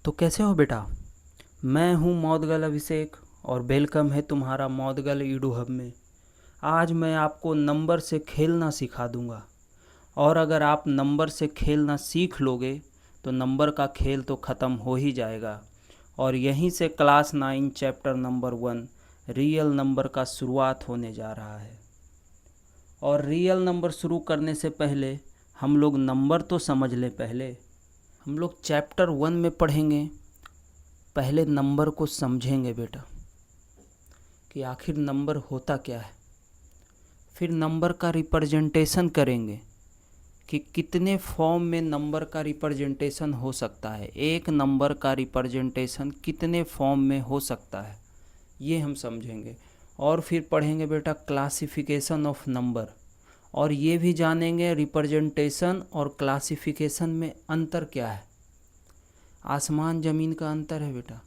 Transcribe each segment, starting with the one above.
तो कैसे हो बेटा। मैं हूँ मौदगल अभिषेक और वेलकम है तुम्हारा मौदगल ईडू हब में। आज मैं आपको नंबर से खेलना सिखा दूंगा और अगर आप नंबर से खेलना सीख लोगे तो नंबर का खेल तो ख़त्म हो ही जाएगा। और यहीं से class 9 chapter number 1 real number का शुरुआत होने जा रहा है। और रियल नंबर शुरू करने से पहले हम लोग नंबर तो समझ लें। पहले हम लोग चैप्टर 1 में पढ़ेंगे, पहले नंबर को समझेंगे बेटा कि आखिर नंबर होता क्या है। फिर नंबर का रिप्रेजेंटेशन करेंगे कि कितने फॉर्म में नंबर का रिप्रेजेंटेशन हो सकता है, एक नंबर का रिप्रेजेंटेशन कितने फॉर्म में हो सकता है, ये हम समझेंगे। और फिर पढ़ेंगे बेटा क्लासिफिकेशन ऑफ नंबर, और ये भी जानेंगे रिप्रेजेंटेशन और क्लासिफिकेशन में अंतर क्या है। आसमान ज़मीन का अंतर है बेटा।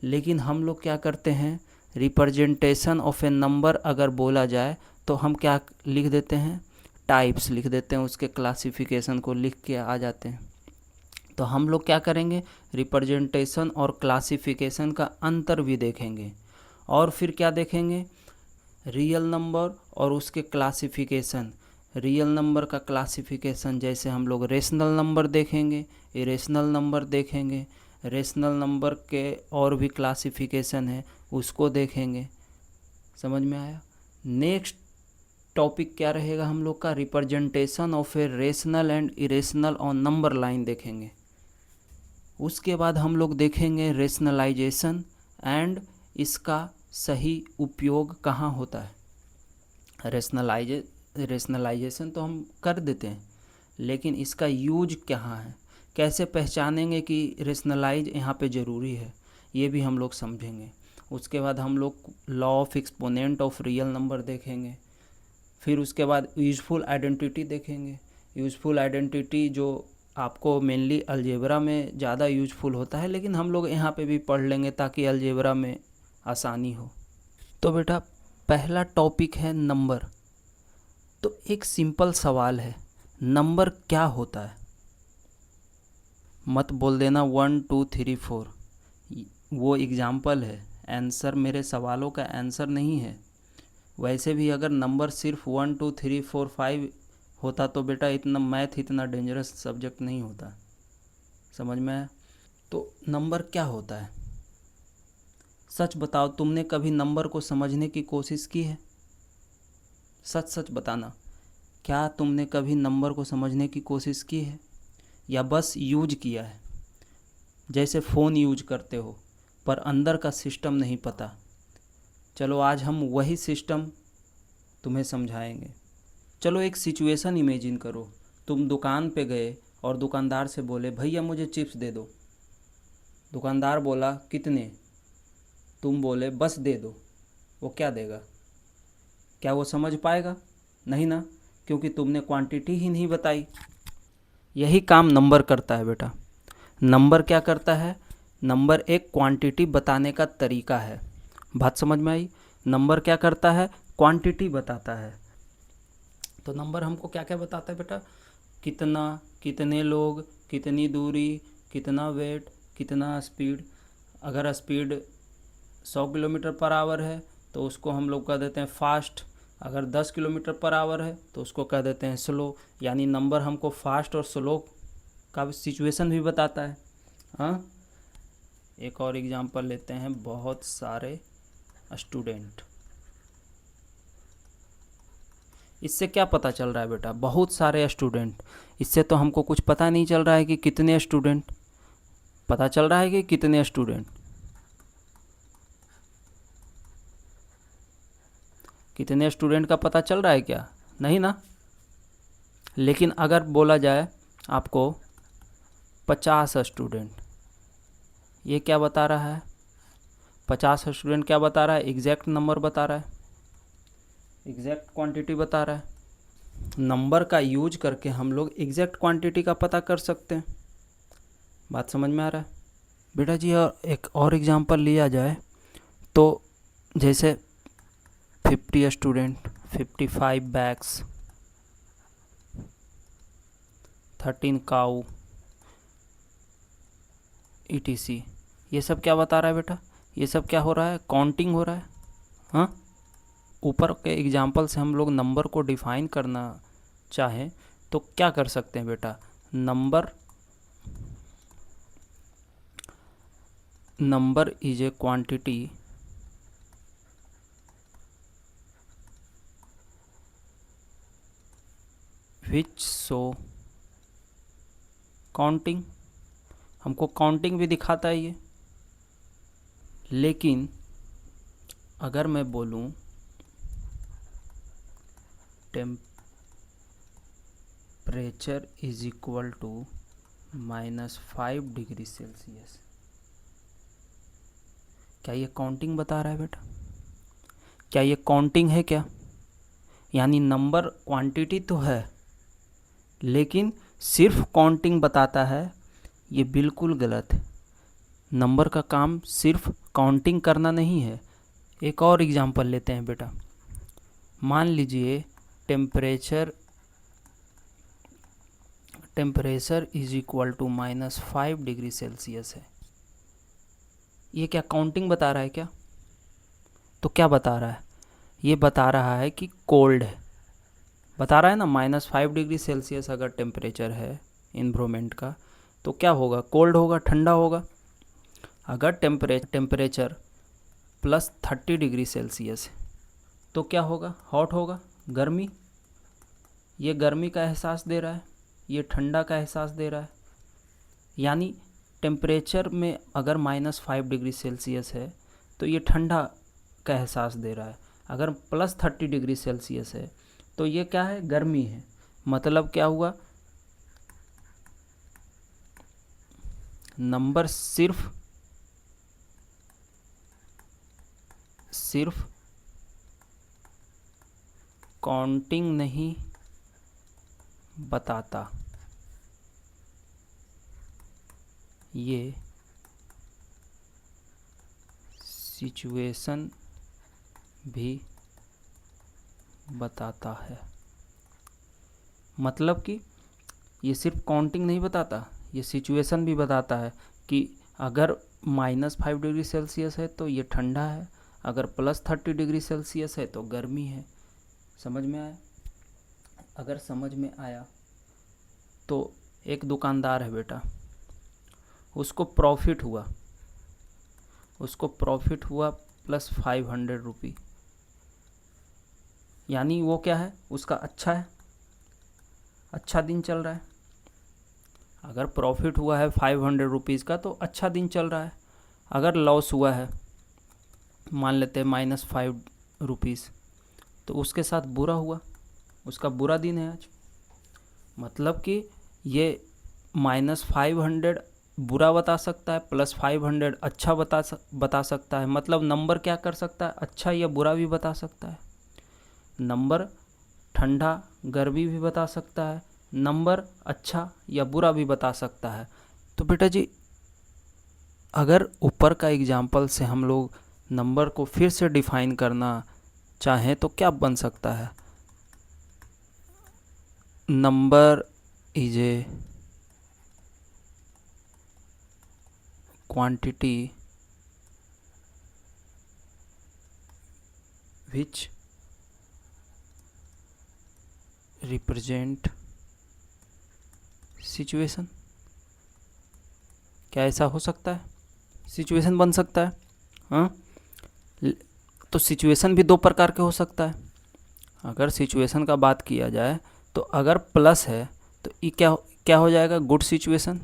लेकिन हम लोग क्या करते हैं, रिप्रेजेंटेशन ऑफ ए नंबर अगर बोला जाए तो हम क्या लिख देते हैं, टाइप्स लिख देते हैं, उसके क्लासिफिकेशन को लिख के आ जाते हैं। तो हम लोग क्या करेंगे, रिप्रेजेंटेशन और क्लासिफिकेशन का अंतर भी देखेंगे। और फिर क्या देखेंगे, रियल नंबर और उसके क्लासिफिकेशन। रियल नंबर का क्लासिफिकेशन जैसे हम लोग रेशनल नंबर देखेंगे, इरेशनल नंबर देखेंगे, रेशनल नंबर के और भी क्लासिफिकेशन है उसको देखेंगे। समझ में आया। नेक्स्ट टॉपिक क्या रहेगा हम लोग का, representation of a rational and irrational on number line देखेंगे। उसके बाद हम लोग देखेंगे रेशनलाइजेशन एंड इसका सही उपयोग कहाँ होता है। रेशनलाइजेशन तो हम कर देते हैं, लेकिन इसका यूज कहाँ है, कैसे पहचानेंगे कि रेशनलाइज यहाँ पे ज़रूरी है, ये भी हम लोग समझेंगे। उसके बाद हम लोग law of exponent of real number देखेंगे। फिर उसके बाद यूजफुल आइडेंटिटी देखेंगे। यूजफुल आइडेंटिटी जो आपको मेनली अलजेब्रा में ज़्यादा यूजफुल होता है, लेकिन हम लोग यहाँ पे भी पढ़ लेंगे ताकि अलजेब्रा में आसानी हो। तो बेटा पहला टॉपिक है नंबर। तो एक सिंपल सवाल है, नंबर क्या होता है। मत बोल देना 1 2 3 4, वो एग्जाम्पल है, आंसर मेरे सवालों का आंसर नहीं है। वैसे भी अगर नंबर सिर्फ 1 2 3 4 5 होता तो बेटा इतना मैथ इतना डेंजरस सब्जेक्ट नहीं होता। समझ में आया। तो नंबर क्या होता है, सच बताओ तुमने कभी नंबर को समझने की कोशिश की है। सच सच बताना, क्या तुमने कभी नंबर को समझने की कोशिश की है या बस यूज किया है। जैसे फ़ोन यूज करते हो पर अंदर का सिस्टम नहीं पता। चलो आज हम वही सिस्टम तुम्हें समझाएंगे। चलो एक सिचुएशन इमेजिन करो, तुम दुकान पे गए और दुकानदार से बोले भैया मुझे चिप्स दे दो। दुकानदार बोला कितने, तुम बोले बस दे दो। वो क्या देगा, क्या वो समझ पाएगा, नहीं ना, क्योंकि तुमने क्वांटिटी ही नहीं बताई। यही काम नंबर करता है बेटा। नंबर क्या करता है, नंबर एक क्वांटिटी बताने का तरीका है। बात समझ में आई। नंबर क्या करता है, क्वांटिटी बताता है। तो नंबर हमको क्या क्या बताता है बेटा, कितना, कितने लोग, कितनी दूरी, कितना वेट, कितना स्पीड। अगर स्पीड 100 किलोमीटर पर आवर है तो उसको हम लोग कह देते हैं फास्ट। अगर 10 किलोमीटर पर आवर है तो उसको कह देते हैं स्लो। यानी नंबर हमको फास्ट और स्लो का सिचुएशन भी बताता है। हाँ, एक और एग्जांपल लेते हैं, बहुत सारे स्टूडेंट। इससे क्या पता चल रहा है बेटा, बहुत सारे स्टूडेंट। इससे तो हमको कुछ पता नहीं चल रहा है कि कितने स्टूडेंट, पता चल रहा है कि कितने स्टूडेंट, कितने स्टूडेंट का पता चल रहा है क्या, नहीं ना। लेकिन अगर बोला जाए आपको 50 स्टूडेंट, ये क्या बता रहा है, 50 स्टूडेंट क्या बता रहा है, एग्जैक्ट नंबर बता रहा है, एग्जैक्ट क्वांटिटी बता रहा है। नंबर का यूज करके हम लोग एग्जैक्ट क्वांटिटी का पता कर सकते हैं। बात समझ में आ रहा है बेटा जी। और एक और एग्जांपल लिया जाए तो जैसे 50 स्टूडेंट, 55 बैग्स, 13 काऊ, ETC, ये सब क्या बता रहा है बेटा? ये सब क्या हो रहा है? काउंटिंग हो रहा है। हाँ, ऊपर के एग्जाम्पल से हम लोग नंबर को डिफाइन करना चाहें तो क्या कर सकते हैं बेटा? Number is a quantity which show counting, हमको काउंटिंग भी दिखाता है ये। लेकिन अगर मैं बोलूँ temperature is equal to -5 degree Celsius, क्या ये काउंटिंग बता रहा है बेटा? क्या ये काउंटिंग है क्या? यानी नंबर क्वांटिटी तो है लेकिन सिर्फ काउंटिंग बताता है, ये बिल्कुल गलत है। नंबर का काम सिर्फ काउंटिंग करना नहीं है। एक और एग्जांपल लेते हैं बेटा। मान लीजिए temperature is equal to -5 degree Celsius है। ये क्या काउंटिंग बता रहा है क्या? तो क्या बता रहा है? ये बता रहा है कि कोल्ड है। बता रहा है ना, -5 डिग्री सेल्सियस अगर टेम्परेचर है इन्वायरमेंट का तो क्या होगा? कोल्ड होगा, ठंडा होगा। अगर टेम्परेचर +30 डिग्री सेल्सियस है तो क्या होगा? हॉट होगा, गर्मी। ये गर्मी का एहसास दे रहा है, ये ठंडा का एहसास दे रहा है। यानी टेम्परेचर में अगर -5 डिग्री सेल्सियस है तो ये ठंडा का एहसास दे रहा है। अगर +30 डिग्री सेल्सियस है तो ये क्या है? गर्मी है। मतलब क्या हुआ? नंबर सिर्फ काउंटिंग नहीं बताता, ये सिचुएशन भी बताता है। मतलब कि ये सिर्फ काउंटिंग नहीं बताता, ये सिचुएशन भी बताता है कि अगर -5 डिग्री सेल्सियस है तो ये ठंडा है, अगर +30 डिग्री सेल्सियस है तो गर्मी है। समझ में आया? अगर समझ में आया तो एक दुकानदार है बेटा, उसको प्रॉफिट हुआ +500 रुपये। यानी वो क्या है? उसका अच्छा है, अच्छा दिन चल रहा है। अगर प्रॉफिट हुआ है 500 रुपीज़ का तो अच्छा दिन चल रहा है। अगर लॉस हुआ है, मान लेते हैं -5 रुपीज़, तो उसके साथ बुरा हुआ, उसका बुरा दिन है आज। मतलब कि ये -500 बुरा बता सकता है, +500 अच्छा बता सकता है। मतलब नंबर क्या कर सकता है? अच्छा या बुरा भी बता सकता है। नंबर ठंडा गर्मी भी बता सकता है, नंबर अच्छा या बुरा भी बता सकता है। तो बेटा जी, अगर ऊपर का एग्जाम्पल से हम लोग नंबर को फिर से डिफाइन करना चाहें तो क्या बन सकता है? Number is a quantity which represent situation. क्या ऐसा हो सकता है? सिचुएशन बन सकता है। हाँ, तो सिचुएशन भी दो प्रकार के हो सकता है। अगर सिचुएशन का बात किया जाए तो अगर प्लस है तो ये क्या हो जाएगा? गुड सिचुएशन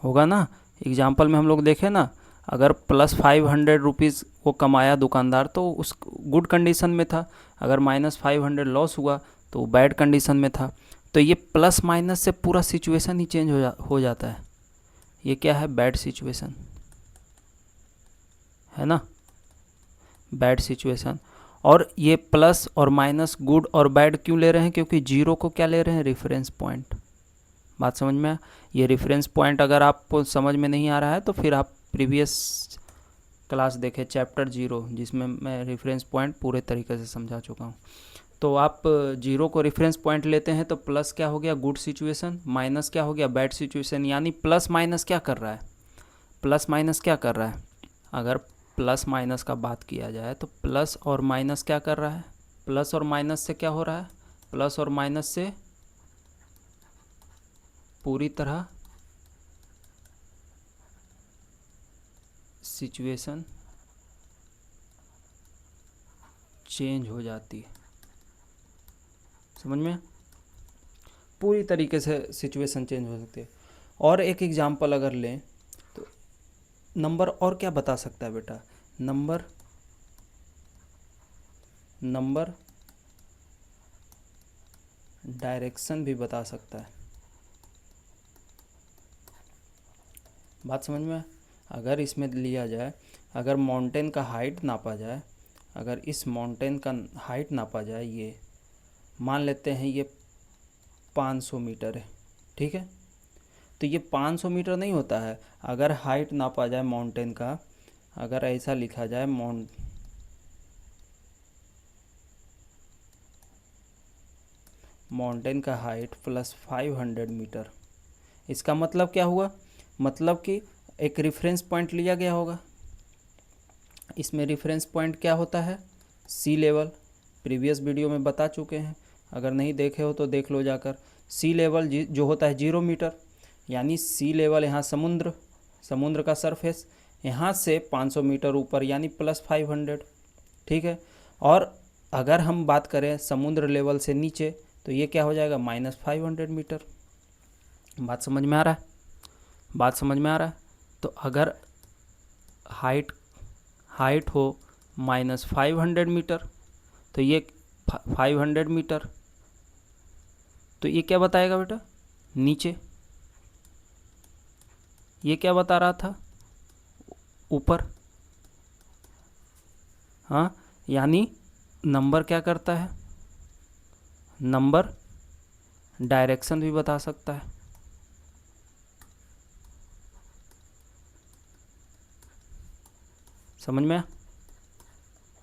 होगा ना। एग्जाम्पल में हम लोग देखें ना, अगर +500 रुपीज़ वो कमाया दुकानदार तो उस गुड कंडीशन में था। अगर -500 लॉस हुआ तो वो बैड कंडीशन में था। तो ये प्लस माइनस से पूरा सिचुएशन ही चेंज हो जाता है। ये क्या है? बैड सिचुएशन है ना, बैड सिचुएशन। और ये प्लस और माइनस गुड और बैड क्यों ले रहे हैं? क्योंकि जीरो को क्या ले रहे हैं? Reference point. बात समझ में? ये रेफरेंस पॉइंट अगर आपको समझ में नहीं आ रहा है तो फिर आप प्रीवियस क्लास देखें, चैप्टर 0, जिसमें मैं रेफरेंस पॉइंट पूरे तरीके से समझा चुका हूँ। तो आप 0 को रेफरेंस पॉइंट लेते हैं तो प्लस क्या हो गया? गुड सिचुएशन, माइनस क्या हो गया? Bad situation. यानी प्लस माइनस क्या कर रहा है? प्लस माइनस क्या कर रहा है? अगर प्लस माइनस का बात किया जाए तो प्लस और माइनस क्या कर रहा है? प्लस और माइनस से क्या हो रहा है? प्लस और माइनस से पूरी तरह सिचुएशन चेंज हो जाती है। समझ में? पूरी तरीके से सिचुएशन चेंज हो सकती है। और एक एग्जांपल अगर लें तो नंबर और क्या बता सकता है बेटा? नंबर डायरेक्शन भी बता सकता है। बात समझ में? अगर इसमें लिया जाए, अगर माउंटेन का हाइट नापा जाए, अगर इस माउंटेन का हाइट नापा जाए, ये मान लेते हैं ये 500 मीटर है, ठीक है? तो ये 500 मीटर नहीं होता है। अगर हाइट नापा जाए माउंटेन का, अगर ऐसा लिखा जाए माउंटेन का हाइट प्लस 500 मीटर, इसका मतलब क्या हुआ? मतलब कि एक रेफरेंस पॉइंट लिया गया होगा। इसमें रेफरेंस पॉइंट क्या होता है? सी लेवल। प्रीवियस वीडियो में बता चुके हैं, अगर नहीं देखे हो तो देख लो जाकर। सी लेवल जो होता है 0 मीटर, यानी सी लेवल यहाँ समुद्र का सरफेस, यहाँ से 500 मीटर ऊपर यानी प्लस 500, ठीक है? और अगर हम बात करें समुद्र लेवल से नीचे तो ये क्या हो जाएगा? Minus 500 metre. बात समझ में आ रहा है? बात समझ में आ रहा है? तो अगर हाइट हो माइनस 500 मीटर तो ये 500 मीटर, तो ये क्या बताएगा बेटा? नीचे। ये क्या बता रहा था? ऊपर। हाँ, यानी नंबर क्या करता है? नंबर डायरेक्शन भी बता सकता है। समझ में?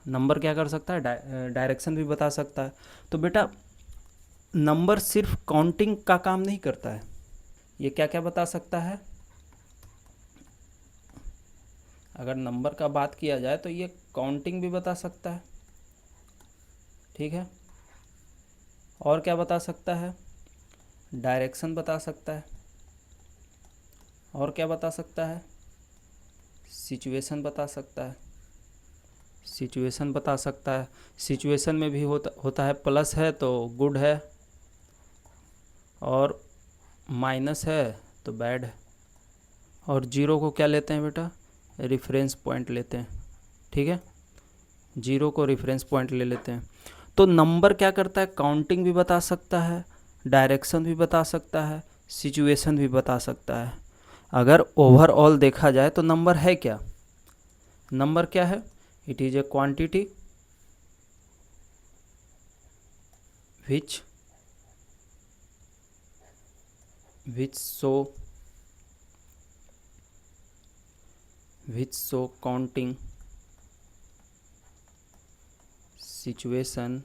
नंबर क्या कर सकता है? डायरेक्शन भी बता सकता है। तो बेटा नंबर सिर्फ काउंटिंग का काम नहीं करता है, ये क्या क्या बता सकता है? अगर नंबर का बात किया जाए तो ये काउंटिंग भी बता सकता है, ठीक है? और क्या बता सकता है? डायरेक्शन बता सकता है। और क्या बता सकता है? सिचुएशन बता सकता है। सिचुएशन बता सकता है। सिचुएशन में भी होता है, प्लस है तो गुड है और माइनस है तो बैड है। और जीरो को क्या लेते हैं बेटा? रेफरेंस पॉइंट लेते हैं, ठीक है? जीरो को रेफरेंस पॉइंट ले लेते हैं। तो नंबर क्या करता है? काउंटिंग भी बता सकता है, डायरेक्शन भी बता सकता है, सिचुएशन भी बता सकता है। अगर ओवरऑल देखा जाए तो नंबर है क्या? नंबर क्या है? It is a quantity which show counting, situation,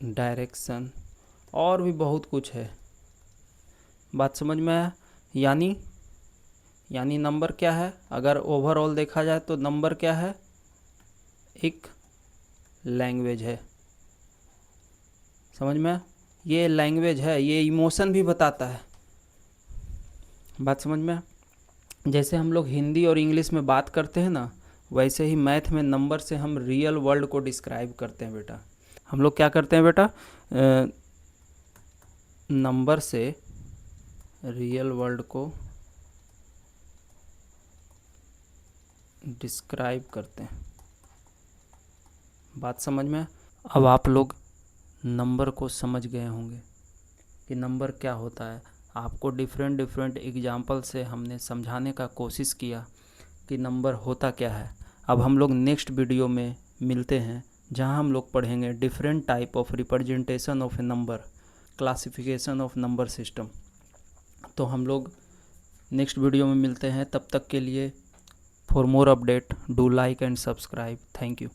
direction और भी बहुत कुछ है। बात समझ में आया? यानी नंबर क्या है? अगर ओवरऑल देखा जाए तो नंबर क्या है? एक लैंग्वेज है। समझ में? ये लैंग्वेज है, ये इमोशन भी बताता है। बात समझ में? जैसे हम लोग हिंदी और इंग्लिश में बात करते हैं ना, वैसे ही मैथ में नंबर से हम रियल वर्ल्ड को डिस्क्राइब करते हैं बेटा। हम लोग क्या करते हैं बेटा? नंबर से रियल वर्ल्ड को डिस्क्राइब करते हैं। बात समझ में? अब आप लोग नंबर को समझ गए होंगे कि नंबर क्या होता है। आपको डिफरेंट एग्जाम्पल से हमने समझाने का कोशिश किया कि नंबर होता क्या है। अब हम लोग नेक्स्ट वीडियो में मिलते हैं, जहां हम लोग पढ़ेंगे different type of representation of A number, classification of number system. तो हम लोग नेक्स्ट वीडियो में मिलते हैं। तब तक के लिए for more update do like and subscribe. Thank you.